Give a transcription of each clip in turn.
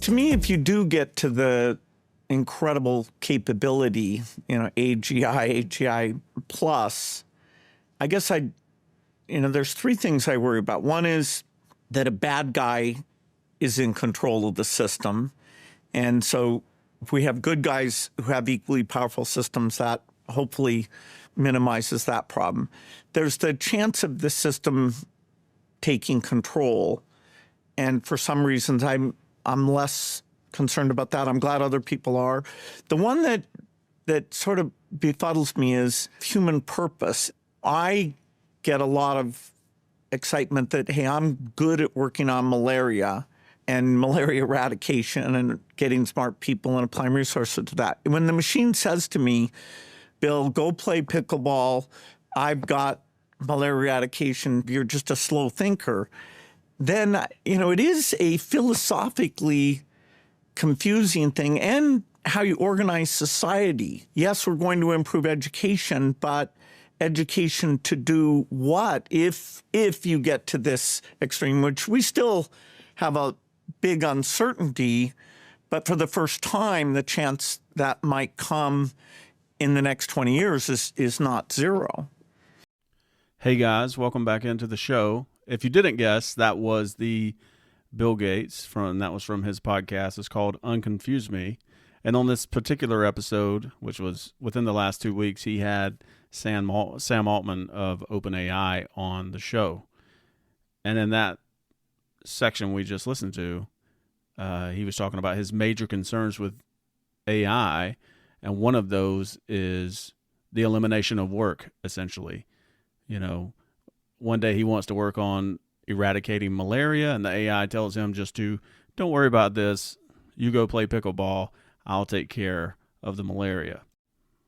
To me, if you do get to the incredible capability, AGI plus, I guess there's three things I worry about. One is that a bad guy is in control of the system. And so if we have good guys who have equally powerful systems, that hopefully minimizes that problem. There's the chance of the system taking control. And for some reasons, I'm less concerned about that. I'm glad other people are. The one that sort of befuddles me is human purpose. I get a lot of excitement that, hey, I'm good at working on malaria and malaria eradication and getting smart people and applying resources to that. When the machine says to me, Bill, go play pickleball, I've got malaria eradication, you're just a slow thinker, then, it is a philosophically confusing thing, and how you organize society. Yes, we're going to improve education, but education to do what if you get to this extreme, which we still have a big uncertainty, but for the first time, the chance that might come in the next 20 years is not zero. Hey guys, welcome back into the show. If you didn't guess, that was the Bill Gates that was from his podcast. It's called Unconfuse Me. And on this particular episode, which was within the last 2 weeks, he had Sam Altman of OpenAI on the show. And in that section we just listened to, he was talking about his major concerns with AI. And one of those is the elimination of work, essentially. One day he wants to work on eradicating malaria, and the AI tells him don't worry about this. You go play pickleball. I'll take care of the malaria.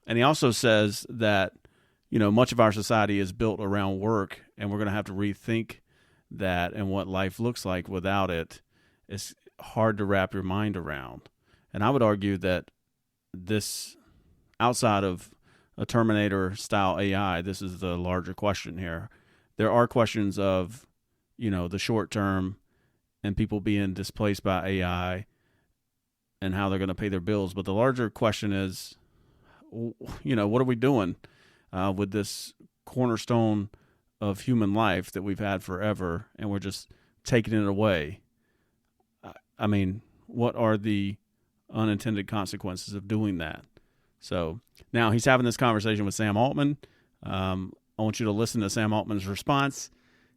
And he also says that, much of our society is built around work, and we're going to have to rethink that and what life looks like without it. It's hard to wrap your mind around. And I would argue that this, outside of a Terminator-style AI, this is the larger question here. There are questions of, the short term and people being displaced by AI and how they're going to pay their bills. But the larger question is, what are we doing with this cornerstone of human life that we've had forever, and we're just taking it away? I mean, what are the unintended consequences of doing that? So now he's having this conversation with Sam Altman. I want you to listen to Sam Altman's response.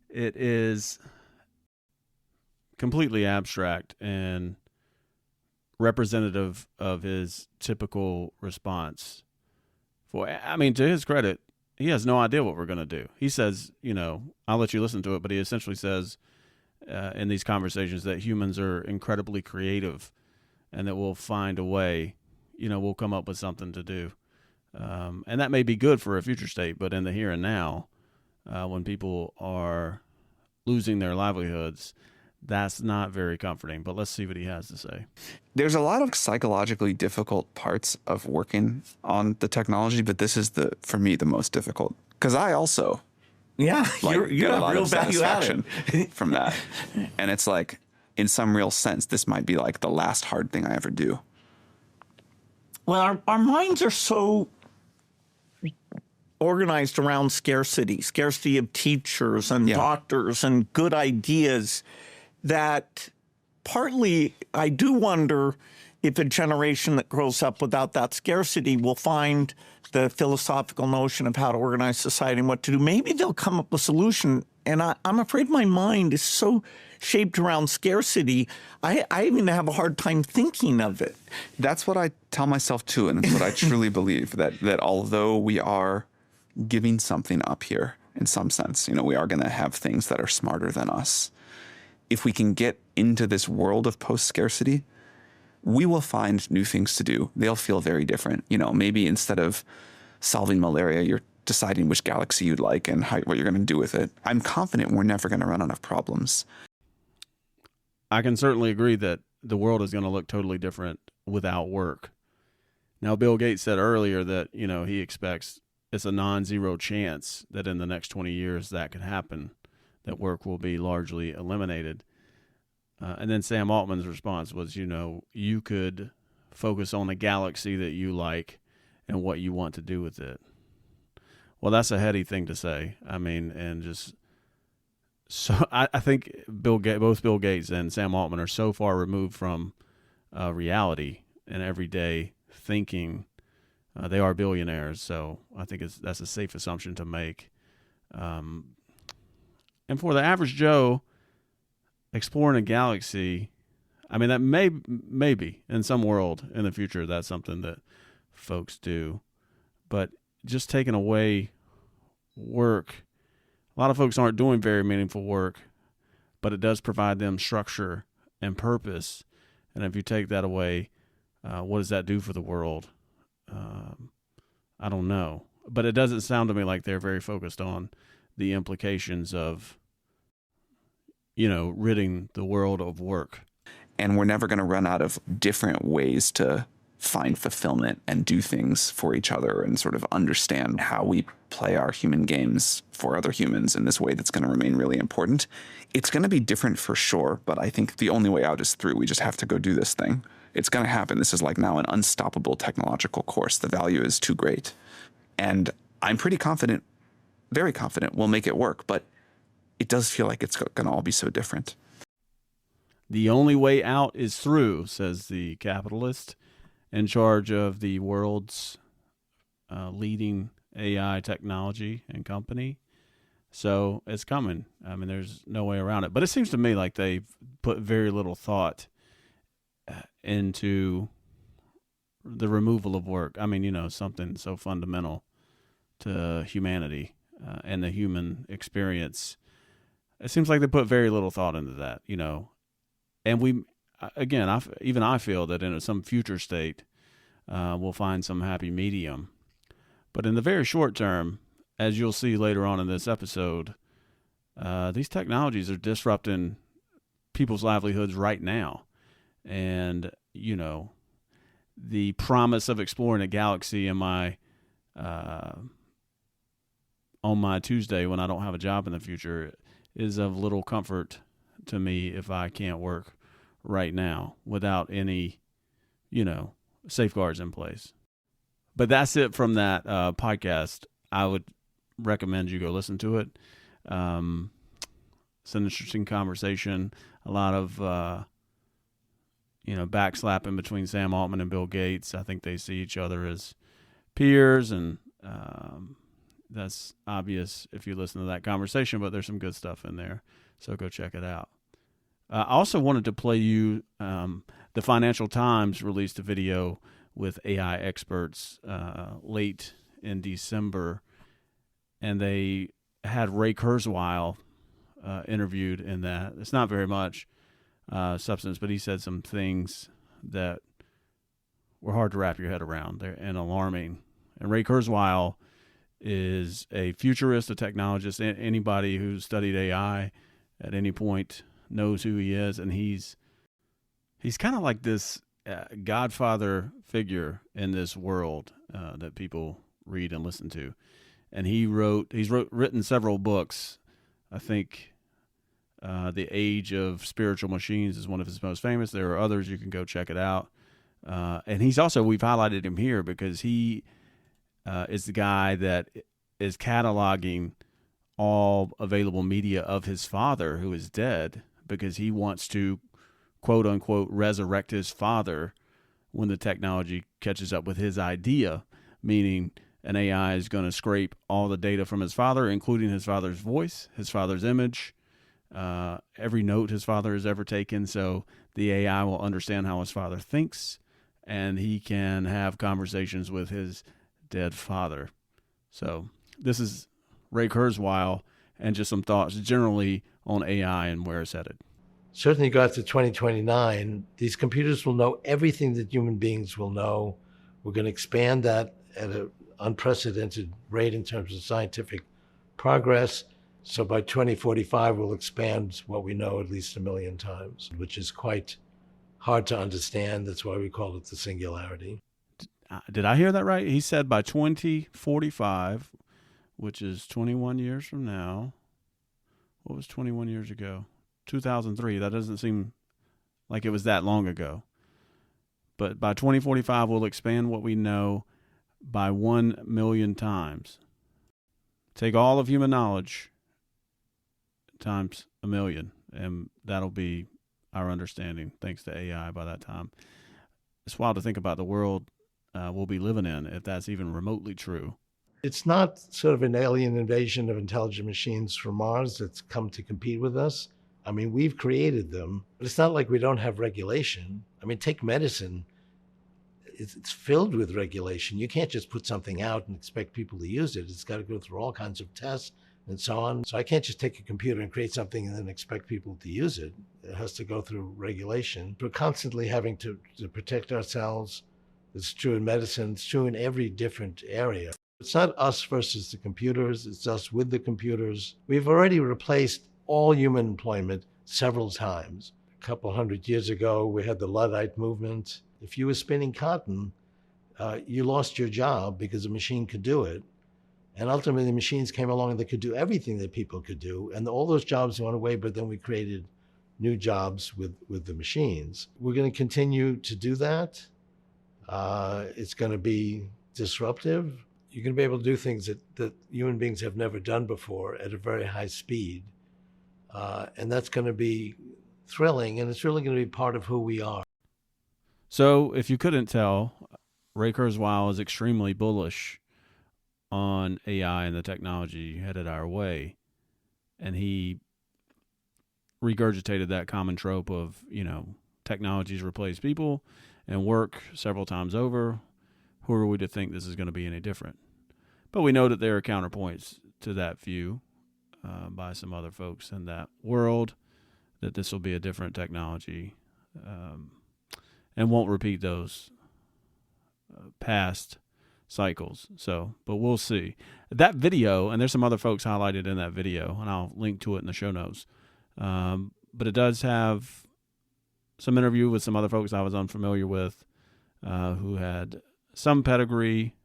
It is completely abstract and representative of his typical response. To his credit, he has no idea what we're going to do. He says, I'll let you listen to it, but he essentially says in these conversations that humans are incredibly creative and that we'll find a way, we'll come up with something to do. And that may be good for a future state, but in the here and now, when people are losing their livelihoods, that's not very comforting. But let's see what he has to say. There's a lot of psychologically difficult parts of working on the technology, but this is for me, the most difficult. Because I also you have real value added from that. And it's like, in some real sense, this might be like the last hard thing I ever do. Well, our minds are so organized around scarcity of teachers and doctors and good ideas, that partly I do wonder if a generation that grows up without that scarcity will find the philosophical notion of how to organize society and what to do. Maybe they'll come up with a solution. And I'm afraid my mind is so shaped around scarcity, I even have a hard time thinking of it. That's what I tell myself too, and it's what I truly believe, that although we are giving something up here in some sense, we are going to have things that are smarter than us. If we can get into this world of post-scarcity, we will find new things to do. They'll feel very different. Maybe instead of solving malaria, you're deciding which galaxy you'd like and what you're going to do with it. I'm confident we're never going to run out of problems. I can certainly agree that the world is going to look totally different without work. Now, Bill Gates said earlier that, he expects it's a non-zero chance that in the next 20 years that could happen, that work will be largely eliminated. And then Sam Altman's response was, you could focus on a galaxy that you like and what you want to do with it. Well, that's a heady thing to say. I mean, and just so I think both Bill Gates and Sam Altman are so far removed from reality and everyday thinking. They are billionaires, so I think that's a safe assumption to make. And for the average Joe, exploring a galaxy, I mean, that maybe in some world in the future, that's something that folks do. But just taking away work, a lot of folks aren't doing very meaningful work, but it does provide them structure and purpose. And if you take that away, what does that do for the world? I don't know. But it doesn't sound to me like they're very focused on the implications of, ridding the world of work. And we're never going to run out of different ways to find fulfillment and do things for each other and sort of understand how we play our human games for other humans in this way that's going to remain really important. It's going to be different for sure, but I think the only way out is through. We just have to go do this thing. It's going to happen. This is like now an unstoppable technological course. The value is too great. And I'm pretty confident, very confident we'll make it work, but it does feel like it's going to all be so different. The only way out is through, says the capitalist in charge of the world's leading AI technology and company. So it's coming. I mean, there's no way around it. But it seems to me like they've put very little thought into the removal of work. I mean, something so fundamental to humanity and the human experience. It seems like they put very little thought into that, And we, again, I feel that in some future state, we'll find some happy medium. But in the very short term, as you'll see later on in this episode, these technologies are disrupting people's livelihoods right now. And, the promise of exploring a galaxy in on my Tuesday when I don't have a job in the future is of little comfort to me if I can't work right now without any, safeguards in place. But that's it from that podcast. I would recommend you go listen to it. It's an interesting conversation. A lot of, backslapping between Sam Altman and Bill Gates. I think they see each other as peers, and that's obvious if you listen to that conversation, but there's some good stuff in there. So go check it out. I also wanted to play you, the Financial Times released a video with AI experts late in December, and they had Ray Kurzweil interviewed in that. It's not very much substance, but he said some things that were hard to wrap your head around and alarming. And Ray Kurzweil is a futurist, a technologist. Anybody who's studied AI at any point knows who he is, and he's kind of like this godfather figure in this world that people read and listen to. And he's written several books. I think The Age of Spiritual Machines is one of his most famous. There are others. You can go check it out. And we've highlighted him here because he is the guy that is cataloging all available media of his father, who is dead, because he wants to, quote unquote, resurrect his father when the technology catches up with his idea, meaning an AI is going to scrape all the data from his father, including his father's voice, his father's image, every note his father has ever taken. So the AI will understand how his father thinks, and he can have conversations with his dead father. So this is Ray Kurzweil and just some thoughts generally on AI and where it's headed. Certainly got to 2029, these computers will know everything that human beings will know. We're going to expand that at an unprecedented rate in terms of scientific progress. So by 2045, we'll expand what we know at least 1 million times, which is quite hard to understand. That's why we call it the singularity. Did I hear that right? He said by 2045, which is 21 years from now. What was 21 years ago? 2003. That doesn't seem like it was that long ago. But by 2045, we'll expand what we know by 1 million times. Take all of human knowledge times 1 million, and that'll be our understanding thanks to AI by that time. It's wild to think about the world we'll be living in if that's even remotely true. It's not sort of an alien invasion of intelligent machines from Mars that's come to compete with us. I mean, we've created them, but it's not like we don't have regulation. I mean, take medicine. It's filled with regulation. You can't just put something out and expect people to use it. It's got to go through all kinds of tests and so on. So I can't just take a computer and create something and then expect people to use it. It has to go through regulation. We're constantly having to protect ourselves. It's true in medicine. It's true in every different area. It's not us versus the computers. It's us with the computers. We've already replaced all human employment several times. A couple hundred years ago, we had the Luddite movement. If you were spinning cotton, you lost your job because a machine could do it. And ultimately, the machines came along that could do everything that people could do. And all those jobs went away, but then we created new jobs with the machines. We're going to continue to do that. It's going to be disruptive. You're going to be able to do things that human beings have never done before at a very high speed. And that's going to be thrilling, and it's really going to be part of who we are. So, if you couldn't tell, Ray Kurzweil is extremely bullish on AI and the technology headed our way. And he regurgitated that common trope of, technologies replace people and work several times over. Who are we to think this is going to be any different? But we know that there are counterpoints to that view by some other folks in that world, that this will be a different technology and won't repeat those past cycles. So, but we'll see. That video, and there's some other folks highlighted in that video, and I'll link to it in the show notes. But it does have some interview with some other folks I was unfamiliar with who had some pedigree.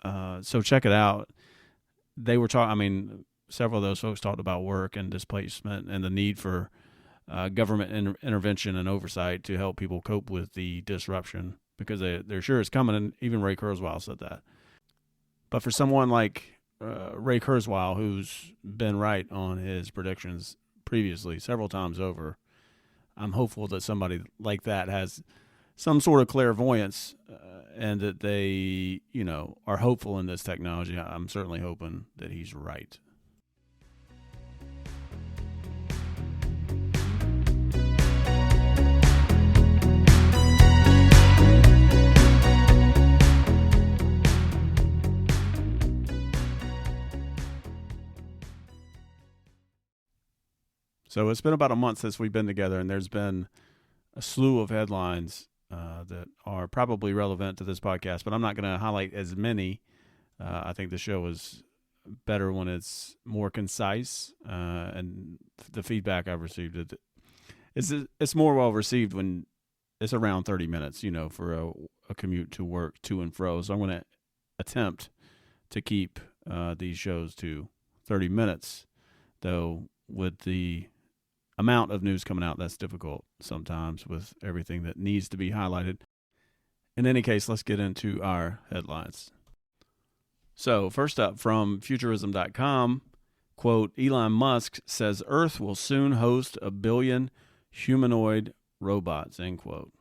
So check it out. They were talking, several of those folks talked about work and displacement and the need for government intervention and oversight to help people cope with the disruption, because they're sure it's coming, and even Ray Kurzweil said that. But for someone like Ray Kurzweil, who's been right on his predictions previously several times over, I'm hopeful that somebody like that has some sort of clairvoyance and that they, are hopeful in this technology. I'm certainly hoping that he's right. So it's been about a month since we've been together, and there's been a slew of headlines that are probably relevant to this podcast, but I'm not going to highlight as many. I think the show is better when it's more concise, and the feedback I've received, it's more well received when it's around 30 minutes, for a commute to work to and fro. So I'm going to attempt to keep these shows to 30 minutes, though with the amount of news coming out, that's difficult sometimes with everything that needs to be highlighted. In any case, let's get into our headlines. So first up, from futurism.com, quote, Elon Musk says Earth will soon host 1 billion humanoid robots, end quote.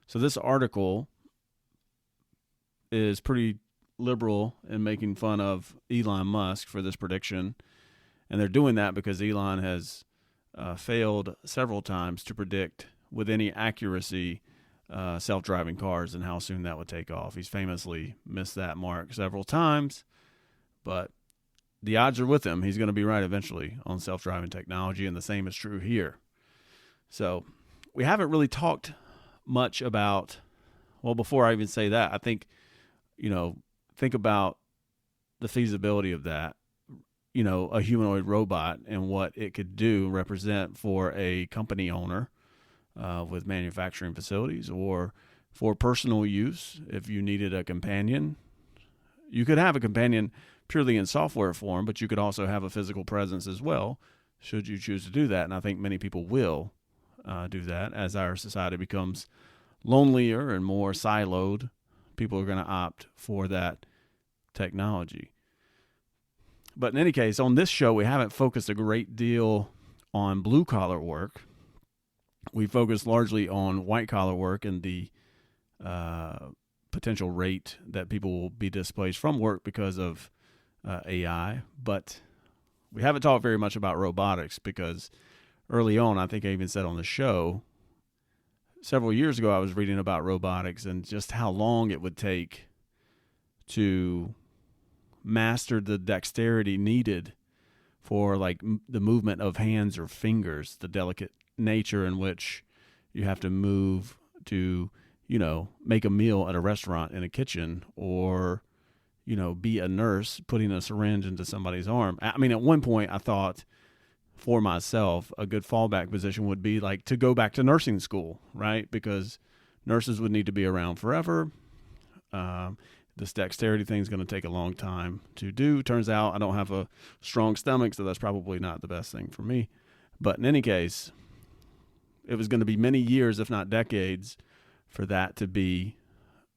So this article is pretty liberal in making fun of Elon Musk for this prediction. And they're doing that because Elon has failed several times to predict with any accuracy self-driving cars and how soon that would take off. He's famously missed that mark several times, but the odds are with him. He's going to be right eventually on self-driving technology, and the same is true here. So we haven't really talked much about, well, before I even say that, I think, think about the feasibility of that. A humanoid robot and what it could represent for a company owner with manufacturing facilities, or for personal use. If you needed a companion, you could have a companion purely in software form, but you could also have a physical presence as well, should you choose to do that. And I think many people will do that. As our society becomes lonelier and more siloed, people are going to opt for that technology. But in any case, on this show, we haven't focused a great deal on blue-collar work. We focused largely on white-collar work and the potential rate that people will be displaced from work because of AI. But we haven't talked very much about robotics because early on, I think I even said on the show, several years ago, I was reading about robotics and just how long it would take to master the dexterity needed for like the movement of hands or fingers, the delicate nature in which you have to move to, make a meal at a restaurant in a kitchen, or, be a nurse putting a syringe into somebody's arm. I mean, at one point I thought for myself, a good fallback position would be like to go back to nursing school, right? Because nurses would need to be around forever. This dexterity thing is going to take a long time to do. Turns out I don't have a strong stomach, so that's probably not the best thing for me. But in any case, it was going to be many years, if not decades, for that to be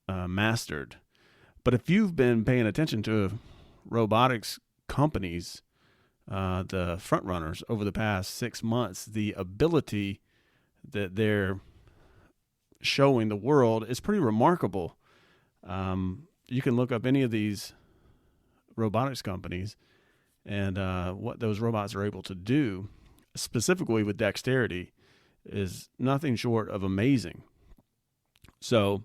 mastered. But if you've been paying attention to robotics companies, the front runners over the past 6 months, the ability that they're showing the world is pretty remarkable. You can look up any of these robotics companies and what those robots are able to do, specifically with dexterity, is nothing short of amazing. So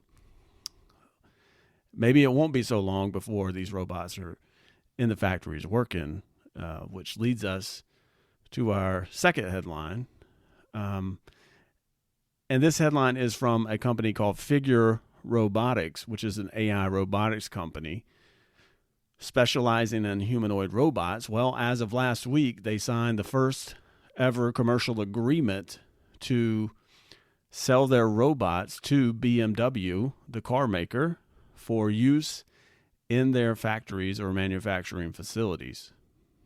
maybe it won't be so long before these robots are in the factories working, which leads us to our second headline. And this headline is from a company called Figure Robotics, which is an AI robotics company specializing in humanoid robots. Well, as of last week, they signed the first ever commercial agreement to sell their robots to BMW, the car maker, for use in their factories or manufacturing facilities.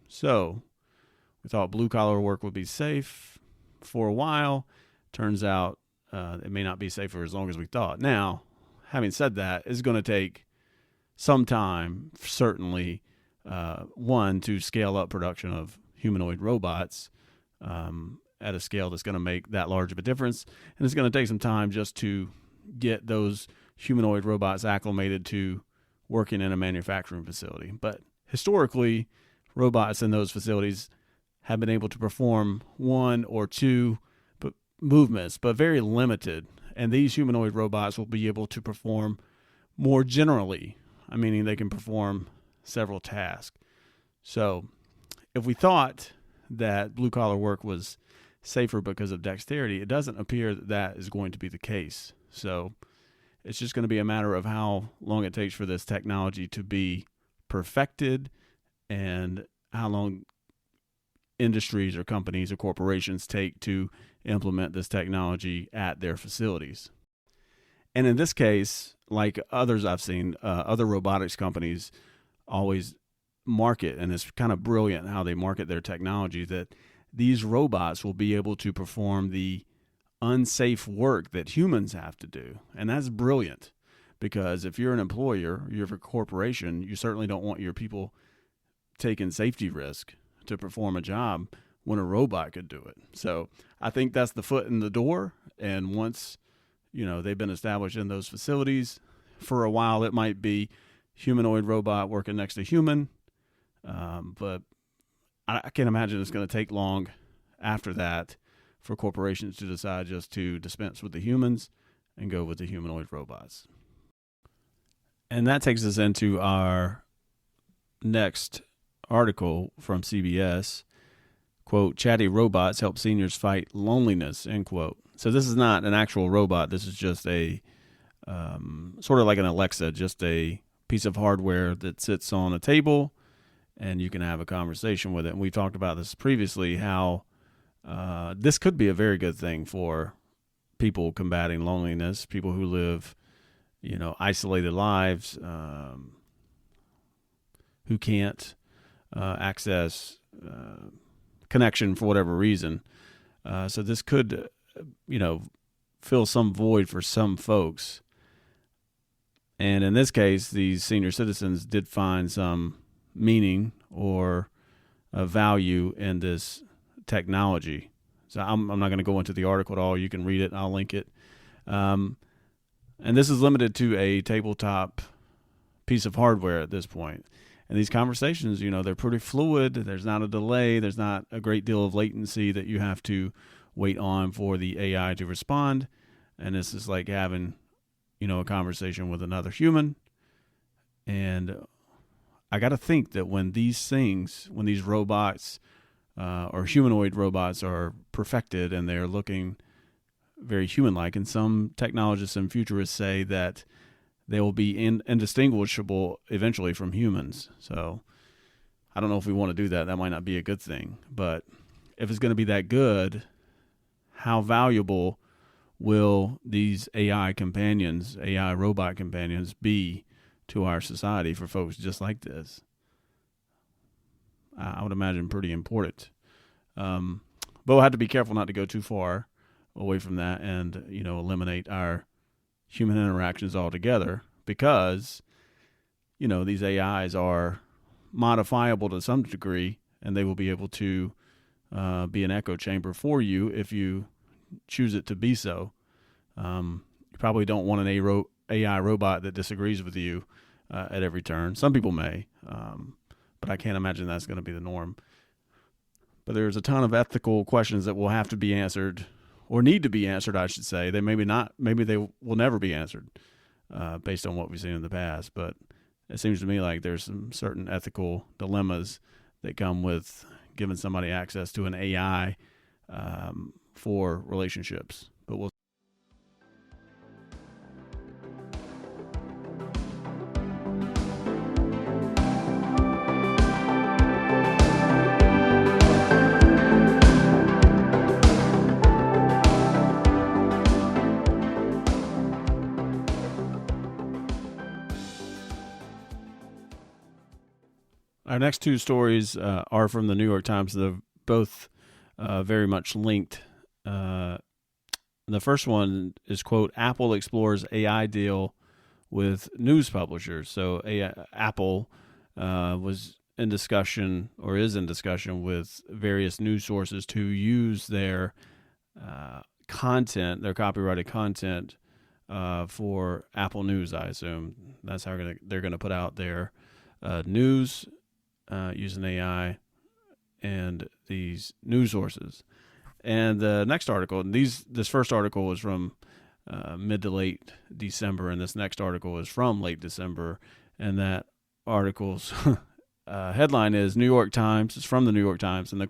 So we thought blue-collar work would be safe for a while. Turns out it may not be safe for as long as we thought. Now, having said that, it's going to take some time, certainly, one, to scale up production of humanoid robots at a scale that's going to make that large of a difference. And it's going to take some time just to get those humanoid robots acclimated to working in a manufacturing facility. But historically, robots in those facilities have been able to perform one or two movements, but very limited. And these humanoid robots will be able to perform more generally, meaning they can perform several tasks. So if we thought that blue-collar work was safer because of dexterity, it doesn't appear that that is going to be the case. So it's just going to be a matter of how long it takes for this technology to be perfected and how long industries or companies or corporations take to implement this technology at their facilities. And in this case, like others I've seen, other robotics companies always market, and it's kind of brilliant how they market their technology, that these robots will be able to perform the unsafe work that humans have to do. And that's brilliant, because if you're an employer, you're a corporation, you certainly don't want your people taking safety risk to perform a job when a robot could do it. So I think that's the foot in the door. And once, they've been established in those facilities for a while, it might be humanoid robot working next to human. But I can't imagine it's going to take long after that for corporations to decide just to dispense with the humans and go with the humanoid robots. And that takes us into our next article from CBS. Quote, chatty robots help seniors fight loneliness, end quote. So this is not an actual robot. This is just a sort of like an Alexa, just a piece of hardware that sits on a table and you can have a conversation with it. And we talked about this previously, how this could be a very good thing for people combating loneliness, people who live, isolated lives, who can't access connection for whatever reason. So this could fill some void for some folks. And in this case, these senior citizens did find some meaning or a value in this technology. So I'm not going to go into the article at all. You can read it. I'll link it. And this is limited to a tabletop piece of hardware at this point. And these conversations, they're pretty fluid. There's not a delay. There's not a great deal of latency that you have to wait on for the AI to respond. And this is like having, a conversation with another human. And I got to think that when these robots or humanoid robots are perfected and they're looking very human-like, and some technologists and futurists say that they will be indistinguishable eventually from humans. So I don't know if we want to do that. That might not be a good thing. But if it's going to be that good, how valuable will these AI robot companions be to our society for folks just like this? I would imagine pretty important. But we'll have to be careful not to go too far away from that and, eliminate our human interactions altogether, because, these AIs are modifiable to some degree, and they will be able to be an echo chamber for you if you choose it to be so. You probably don't want an AI robot that disagrees with you at every turn. Some people may, but I can't imagine that's going to be the norm. But there's a ton of ethical questions that will have to be answered, or need to be answered, I should say. Maybe they will never be answered based on what we've seen in the past. But it seems to me like there's some certain ethical dilemmas that come with giving somebody access to an AI for relationships. But we'll. Our next two stories are from the New York Times. They're both very much linked. The first one is, quote, Apple explores AI deal with news publishers. So Apple was in discussion, or is in discussion, with various news sources to use their content, their copyrighted content, for Apple News, I assume. That's how they're going to put out their news using AI and these news sources. And the next article, this first article was from mid to late December, and this next article is from late December. And that article's headline is New York Times. It's from the New York Times, and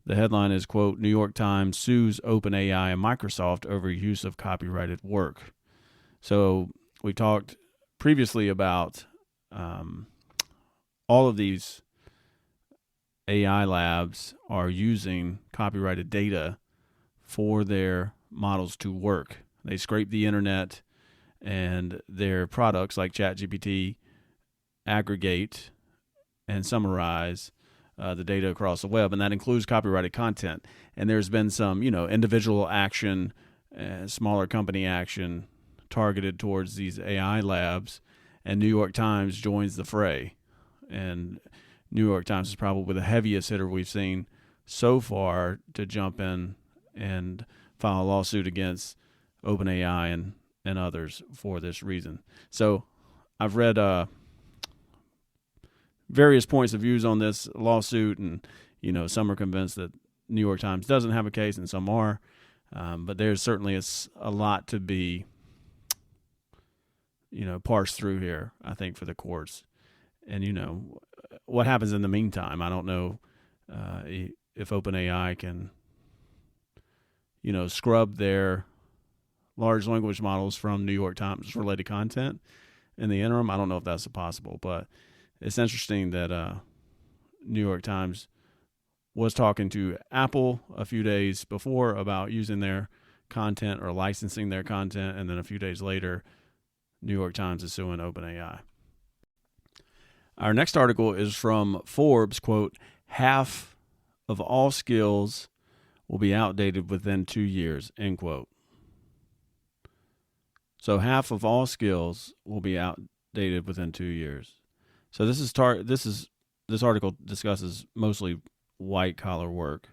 the headline is, quote, New York Times sues OpenAI and Microsoft over use of copyrighted work. So we talked previously about all of these AI labs are using copyrighted data for their models to work. They scrape the internet, and their products like ChatGPT aggregate and summarize the data across the web, and that includes copyrighted content. And there's been some, individual action, smaller company action targeted towards these AI labs, and New York Times joins the fray. And New York Times is probably the heaviest hitter we've seen so far to jump in and file a lawsuit against OpenAI and others for this reason. So I've read various points of views on this lawsuit, and some are convinced that New York Times doesn't have a case, and some are. But there's certainly a lot to be parsed through here, I think, for the courts. And what happens in the meantime, I don't know if OpenAI can scrub their large language models from New York Times related content in the interim. I don't know if that's possible, but it's interesting that New York Times was talking to Apple a few days before about using their content or licensing their content, and then a few days later, New York Times is suing OpenAI. Our next article is from Forbes, quote, half of all skills will be outdated within 2 years, end quote. So half of all skills will be outdated within 2 years. So this article discusses mostly white collar work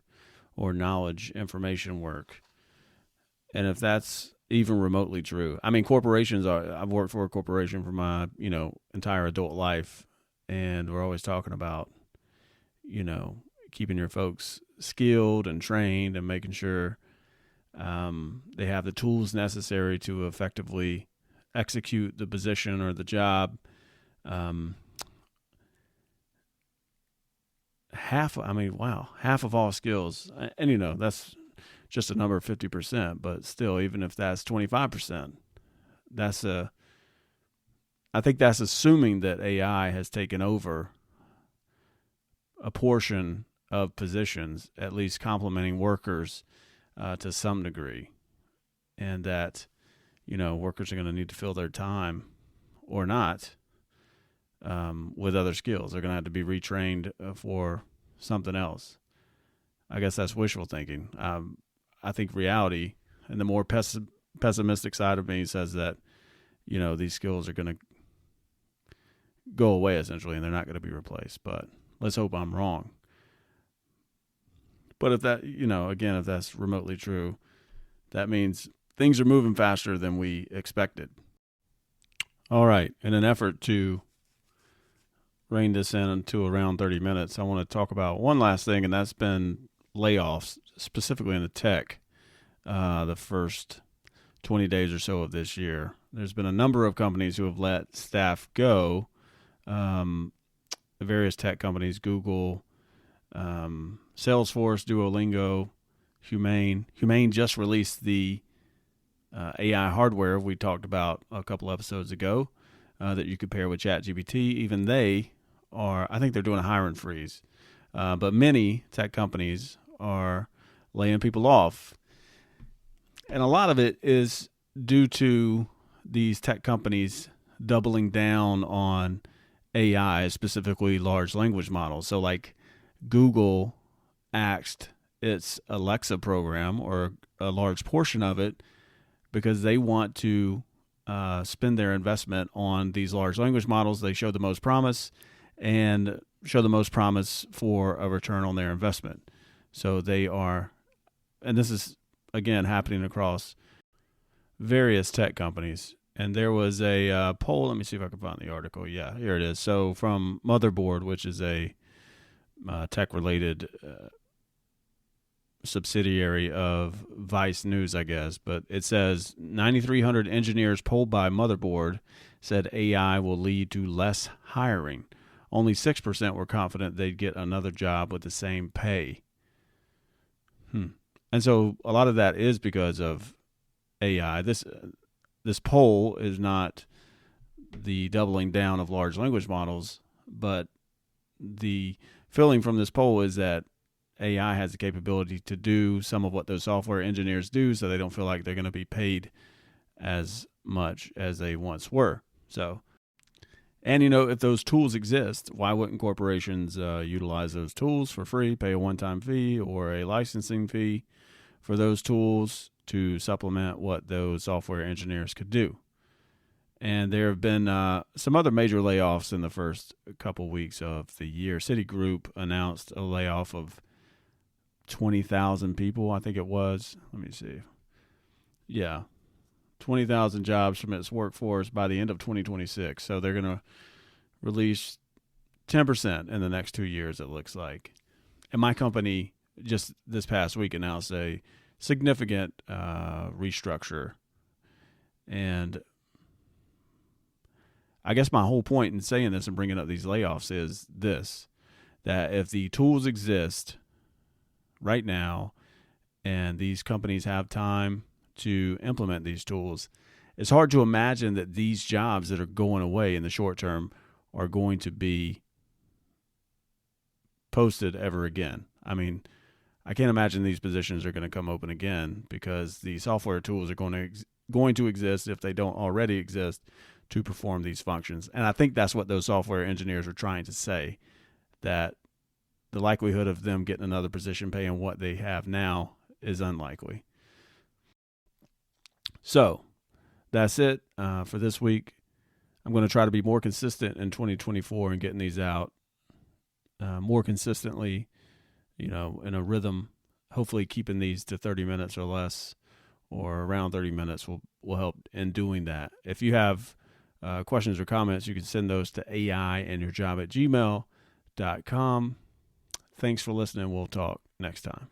or knowledge information work. And if that's even remotely true, I mean, I've worked for a corporation for my, entire adult life, and we're always talking about, keeping your folks skilled and trained and making sure they have the tools necessary to effectively execute the position or the job. Half of all skills, and that's just a number of 50%, but still, even if that's 25%, I think that's assuming that AI has taken over a portion of positions, at least complementing workers to some degree, and that, workers are going to need to fill their time or not with other skills. They're going to have to be retrained for something else. I guess that's wishful thinking. I think reality and the more pessimistic side of me says that, these skills are going to go away essentially, and they're not going to be replaced. But let's hope I'm wrong. But if that, again, if that's remotely true, that means things are moving faster than we expected. All right. In an effort to rein this in to around 30 minutes, I want to talk about one last thing, and that's been layoffs, specifically in the tech, the first 20 days or so of this year. There's been a number of companies who have let staff go. Various tech companies, Google, Salesforce, Duolingo, Humane. Humane just released the AI hardware we talked about a couple episodes ago that you could pair with ChatGPT. Even I think they're doing a hiring freeze. But many tech companies are laying people off. And a lot of it is due to these tech companies doubling down on AI, specifically large language models. So like Google axed its Alexa program, or a large portion of it, because they want to spend their investment on these large language models. They show the most promise and show the most promise for a return on their investment. So they are, and this is again happening across various tech companies. And there was a poll. Let me see if I can find the article. Yeah, here it is. So from Motherboard, which is a tech-related subsidiary of Vice News, I guess. But it says 9,300 engineers polled by Motherboard said AI will lead to less hiring. Only 6% were confident they'd get another job with the same pay. And so a lot of that is because of AI. This poll is not the doubling down of large language models, but the feeling from this poll is that AI has the capability to do some of what those software engineers do, so they don't feel like they're going to be paid as much as they once were. So, and if those tools exist, why wouldn't corporations utilize those tools for free, pay a one-time fee or a licensing fee for those tools to supplement what those software engineers could do? And there have been some other major layoffs in the first couple weeks of the year. Citigroup announced a layoff of 20,000 people, I think it was. Let me see. Yeah, 20,000 jobs from its workforce by the end of 2026. So they're going to release 10% in the next 2 years, it looks like. And my company just this past week announced a significant restructure. And I guess my whole point in saying this and bringing up these layoffs is this, that if the tools exist right now and these companies have time to implement these tools, it's hard to imagine that these jobs that are going away in the short term are going to be posted ever again. I mean, I can't imagine these positions are going to come open again because the software tools are going to exist, if they don't already exist, to perform these functions. And I think that's what those software engineers are trying to say, that the likelihood of them getting another position paying what they have now is unlikely. So that's it for this week. I'm going to try to be more consistent in 2024 and getting these out more consistently, in a rhythm. Hopefully keeping these to 30 minutes or less, or around 30 minutes will help in doing that. If you have questions or comments, you can send those to aiandyourjob@gmail.com. Thanks for listening. We'll talk next time.